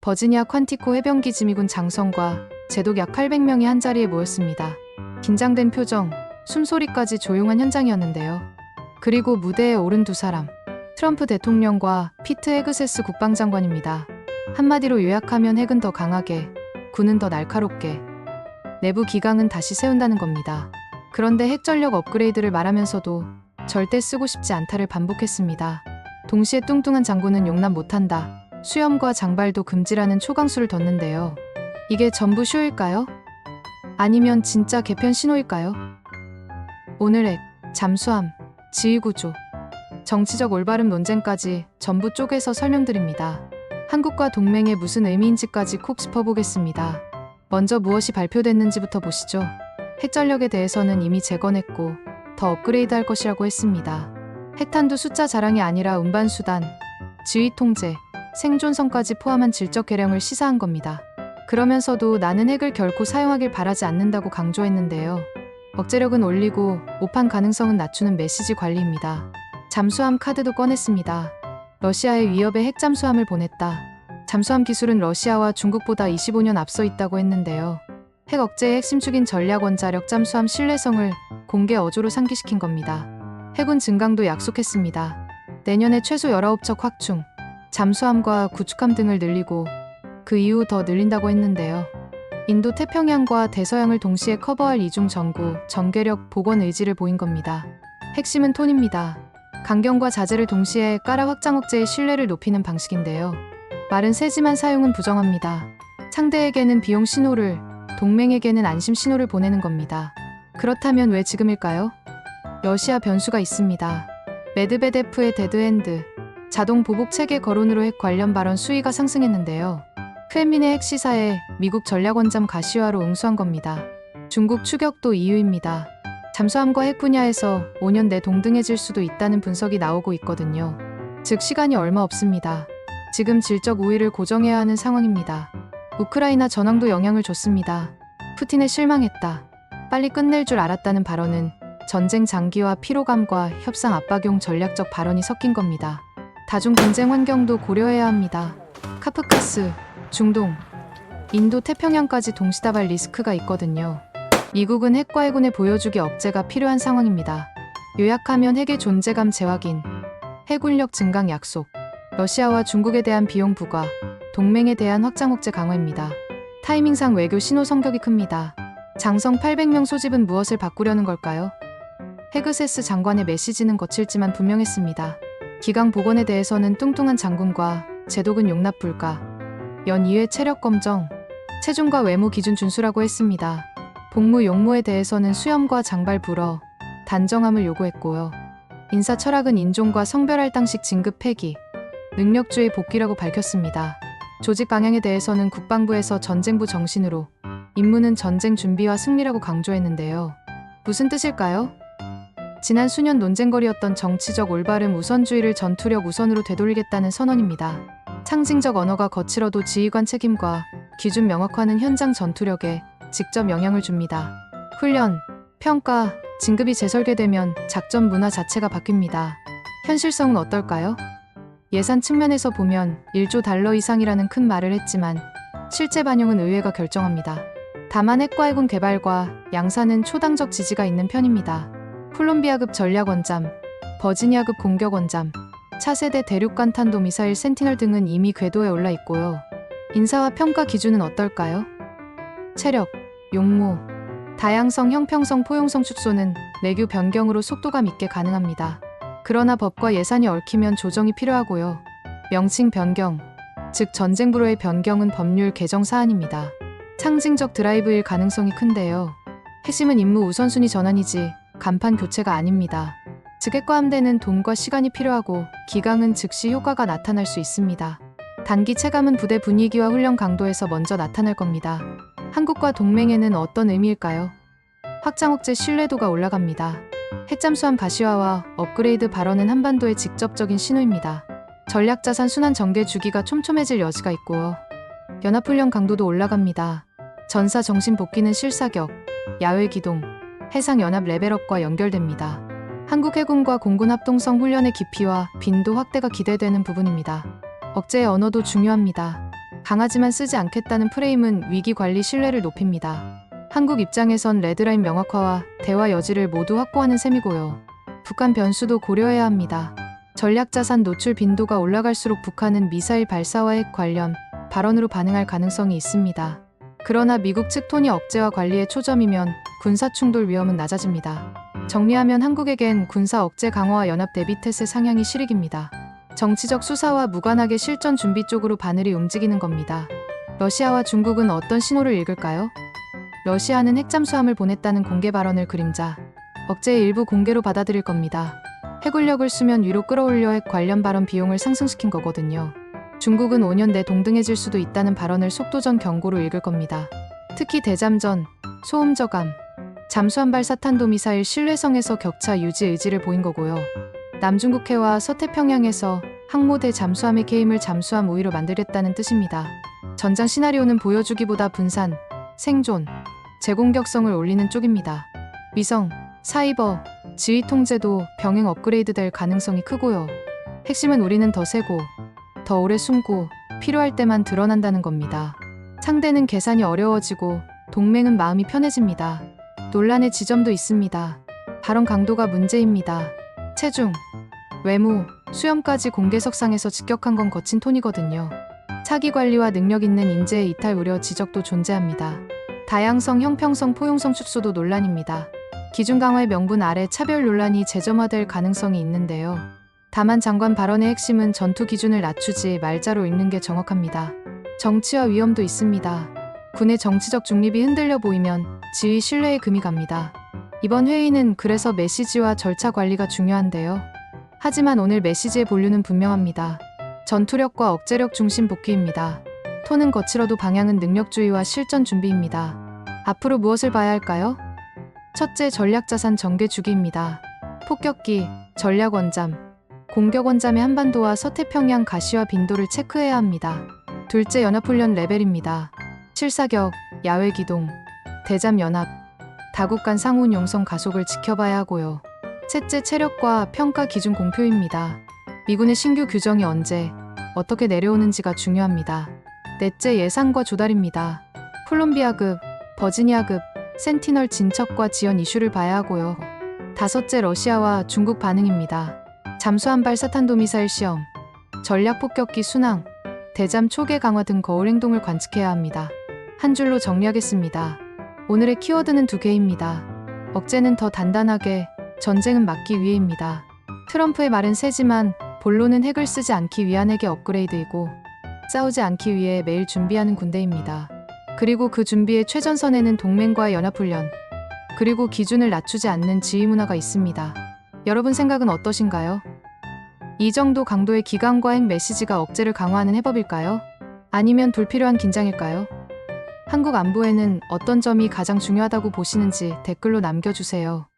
버지니아 퀀티코 해병기 지미군 장성과 제독 약 800명이 한자리에 모였습니다. 긴장된 표정, 숨소리까지 조용한 현장이었는데요. 그리고 무대에 오른 두 사람, 트럼프 대통령과 피트 헤그세스 국방장관입니다. 한마디로 요약하면 핵은 더 강하게, 군은 더 날카롭게, 내부 기강은 다시 세운다는 겁니다. 그런데 핵전력 업그레이드를 말하면서도 절대 쓰고 싶지 않다를 반복했습니다. 동시에 뚱뚱한 장군은 용납 못한다. 수염과 장발도 금지라는 초강수를 뒀는데요. 이게 전부 쇼일까요? 아니면 진짜 개편 신호일까요? 오늘 핵, 잠수함, 지휘구조, 정치적 올바름 논쟁까지 전부 쪼개서 설명드립니다. 한국과 동맹에 무슨 의미인지까지 콕 짚어보겠습니다. 먼저 무엇이 발표됐는지부터 보시죠. 핵전력에 대해서는 이미 재건했고 더 업그레이드할 것이라고 했습니다. 핵탄두 숫자 자랑이 아니라 운반수단, 지휘 통제, 생존성까지 포함한 질적 개량을 시사한 겁니다. 그러면서도 나는 핵을 결코 사용하길 바라지 않는다고 강조했는데요. 억제력은 올리고 오판 가능성은 낮추는 메시지 관리입니다. 잠수함 카드도 꺼냈습니다. 러시아의 위협에 핵잠수함을 보냈다. 잠수함 기술은 러시아와 중국보다 25년 앞서 있다고 했는데요. 핵 억제의 핵심 축인 전략 원자력 잠수함 신뢰성을 공개 어조로 상기시킨 겁니다. 해군 증강도 약속했습니다. 내년에 최소 19척 확충, 잠수함과 구축함 등을 늘리고 그 이후 더 늘린다고 했는데요. 인도 태평양과 대서양을 동시에 커버할 이중 전구, 전개력, 복원 의지를 보인 겁니다. 핵심은 톤입니다. 강경과 자제를 동시에 깔아 확장 억제의 신뢰를 높이는 방식인데요. 말은 세지만 사용은 부정합니다. 상대에게는 비용 신호를, 동맹에게는 안심 신호를 보내는 겁니다. 그렇다면 왜 지금일까요? 러시아 변수가 있습니다. 메드베데프의 데드핸드, 자동 보복 체계 거론으로 핵 관련 발언 수위가 상승했는데요. 크렘린의 핵 시사에 미국 전략원잠 가시화로 응수한 겁니다. 중국 추격도 이유입니다. 잠수함과 핵 분야에서 5년 내 동등해질 수도 있다는 분석이 나오고 있거든요. 즉 시간이 얼마 없습니다. 지금 질적 우위를 고정해야 하는 상황입니다. 우크라이나 전황도 영향을 줬습니다. 푸틴에 실망했다. 빨리 끝낼 줄 알았다는 발언은 전쟁 장기화 피로감과 협상 압박용 전략적 발언이 섞인 겁니다. 다중 분쟁 환경도 고려해야 합니다. 카프카스, 중동, 인도 태평양까지 동시다발 리스크가 있거든요. 미국은 핵과 해군의 보여주기 억제가 필요한 상황입니다. 요약하면 핵의 존재감 재확인, 해군력 증강 약속, 러시아와 중국에 대한 비용 부과, 동맹에 대한 확장 억제 강화입니다. 타이밍상 외교 신호 성격이 큽니다. 장성 800명 소집은 무엇을 바꾸려는 걸까요? 헤그세스 장관의 메시지는 거칠지만 분명했습니다. 기강 복원에 대해서는 뚱뚱한 장군과 제독은 용납 불가, 연 2회 체력 검정, 체중과 외모 기준 준수라고 했습니다. 복무 용무에 대해서는 수염과 장발 불어, 단정함을 요구했고요. 인사 철학은 인종과 성별 할당식 진급 폐기, 능력주의 복귀라고 밝혔습니다. 조직 방향에 대해서는 국방부에서 전쟁부 정신으로, 임무는 전쟁 준비와 승리라고 강조했는데요. 무슨 뜻일까요? 지난 수년 논쟁거리였던 정치적 올바름 우선주의를 전투력 우선으로 되돌리겠다는 선언입니다. 상징적 언어가 거칠어도 지휘관 책임과 기준 명확화는 현장 전투력에 직접 영향을 줍니다. 훈련, 평가, 진급이 재설계되면 작전 문화 자체가 바뀝니다. 현실성은 어떨까요? 예산 측면에서 보면 1조 달러 이상이라는 큰 말을 했지만 실제 반영은 의회가 결정합니다. 다만 핵과 해군 개발과 양산은 초당적 지지가 있는 편입니다. 콜롬비아급 전략원잠, 버지니아급 공격원잠, 차세대 대륙간 탄도미사일 센티널 등은 이미 궤도에 올라 있고요. 인사와 평가 기준은 어떨까요? 체력, 용무, 다양성, 형평성, 포용성 축소는 내규 변경으로 속도감 있게 가능합니다. 그러나 법과 예산이 얽히면 조정이 필요하고요. 명칭 변경, 즉 전쟁부로의 변경은 법률 개정 사안입니다. 상징적 드라이브일 가능성이 큰데요. 핵심은 임무 우선순위 전환이지 간판 교체가 아닙니다. 즉 핵과 함대는 돈과 시간이 필요하고 기강은 즉시 효과가 나타날 수 있습니다. 단기 체감은 부대 분위기와 훈련 강도에서 먼저 나타날 겁니다. 한국과 동맹에는 어떤 의미일까요? 확장 억제 신뢰도가 올라갑니다. 핵잠수함 가시화와 업그레이드 발언은 한반도의 직접적인 신호입니다. 전략자산 순환 전개 주기가 촘촘해질 여지가 있고요. 연합훈련 강도도 올라갑니다. 전사 정신 복귀는 실사격, 야외 기동, 해상연합 레벨업과 연결됩니다. 한국 해군과 공군 합동성 훈련의 깊이와 빈도 확대가 기대되는 부분입니다. 억제의 언어도 중요합니다. 강하지만 쓰지 않겠다는 프레임은 위기 관리 신뢰를 높입니다. 한국 입장에선 레드라인 명확화와 대화 여지를 모두 확보하는 셈이고요. 북한 변수도 고려해야 합니다. 전략자산 노출 빈도가 올라갈수록 북한은 미사일 발사와 핵 관련 발언으로 반응할 가능성이 있습니다. 그러나 미국 측 톤이 억제와 관리에 초점이면 군사충돌 위험은 낮아집니다. 정리하면 한국에겐 군사 억제 강화와 연합 대비 태세 상향이 실익입니다. 정치적 수사와 무관하게 실전 준비 쪽으로 바늘이 움직이는 겁니다. 러시아와 중국은 어떤 신호를 읽을까요? 러시아는 핵잠수함을 보냈다는 공개 발언을 그림자 억제의 일부 공개로 받아들일 겁니다. 해군력을 수면 위로 끌어올려 핵 관련 발언 비용을 상승시킨 거거든요. 중국은 5년 내 동등해질 수도 있다는 발언을 속도전 경고로 읽을 겁니다. 특히 대잠전, 소음 저감, 잠수함 발사 탄도미사일 신뢰성에서 격차 유지 의지를 보인 거고요. 남중국해와 서태평양에서 항모대 잠수함의 개임을 잠수함 우위로 만들겠다는 뜻입니다. 전장 시나리오는 보여주기보다 분산, 생존, 제공격성을 올리는 쪽입니다. 위성, 사이버, 지휘 통제도 병행 업그레이드 될 가능성이 크고요. 핵심은 우리는 더 세고, 더 오래 숨고 필요할 때만 드러난다는 겁니다. 상대는 계산이 어려워지고 동맹은 마음이 편해집니다. 논란의 지점도 있습니다. 발언 강도가 문제입니다. 체중, 외모, 수염까지 공개석상에서 직격한 건 거친 톤이거든요. 차기 관리와 능력 있는 인재의 이탈 우려 지적도 존재합니다. 다양성, 형평성, 포용성 축소도 논란입니다. 기준 강화의 명분 아래 차별 논란이 재점화될 가능성이 있는데요. 다만 장관 발언의 핵심은 전투 기준을 낮추지 말자로 읽는 게 정확합니다. 정치와 위험도 있습니다. 군의 정치적 중립이 흔들려 보이면 지휘 신뢰에 금이 갑니다. 이번 회의는 그래서 메시지와 절차 관리가 중요한데요. 하지만 오늘 메시지의 본류는 분명합니다. 전투력과 억제력 중심 복귀입니다. 톤은 거칠어도 방향은 능력주의와 실전 준비입니다. 앞으로 무엇을 봐야 할까요? 첫째, 전략자산 전개 주기입니다. 폭격기, 전략원잠, 공격원잠의 한반도와 서태평양 가시화 빈도를 체크해야 합니다. 둘째, 연합훈련 레벨입니다. 실사격, 야외기동, 대잠연합, 다국 간 상훈 용성 가속을 지켜봐야 하고요. 셋째, 체력과 평가 기준 공표입니다. 미군의 신규 규정이 언제, 어떻게 내려오는지가 중요합니다. 넷째, 예상과 조달입니다. 콜롬비아급, 버지니아급, 센티널 진척과 지연 이슈를 봐야 하고요. 다섯째, 러시아와 중국 반응입니다. 잠수함 발사 탄도미사일 시험, 전략 폭격기 순항, 대잠 초계 강화 등 거울 행동을 관측해야 합니다. 한 줄로 정리하겠습니다. 오늘의 키워드는 두 개입니다. 억제는 더 단단하게, 전쟁은 막기 위해입니다. 트럼프의 말은 세지만 본론은 핵을 쓰지 않기 위한 핵의 업그레이드이고 싸우지 않기 위해 매일 준비하는 군대입니다. 그리고 그 준비의 최전선에는 동맹과의 연합훈련, 그리고 기준을 낮추지 않는 지휘 문화가 있습니다. 여러분 생각은 어떠신가요? 이 정도 강도의 기강과 핵 메시지가 억제를 강화하는 해법일까요? 아니면 불필요한 긴장일까요? 한국 안보에는 어떤 점이 가장 중요하다고 보시는지 댓글로 남겨주세요.